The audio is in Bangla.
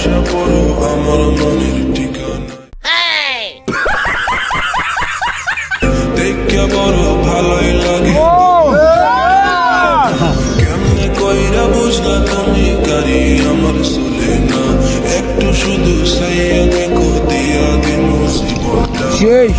আইসা পড়ো আমার মনের ঠিকানা দেখে বড় ভালোই লাগে কেমনে কইরা বুঝলা তুমি গাড়ি আমার চলে না একটু শুধু সাইয়া দেখো দিয়া দিন জীবনটা শেষ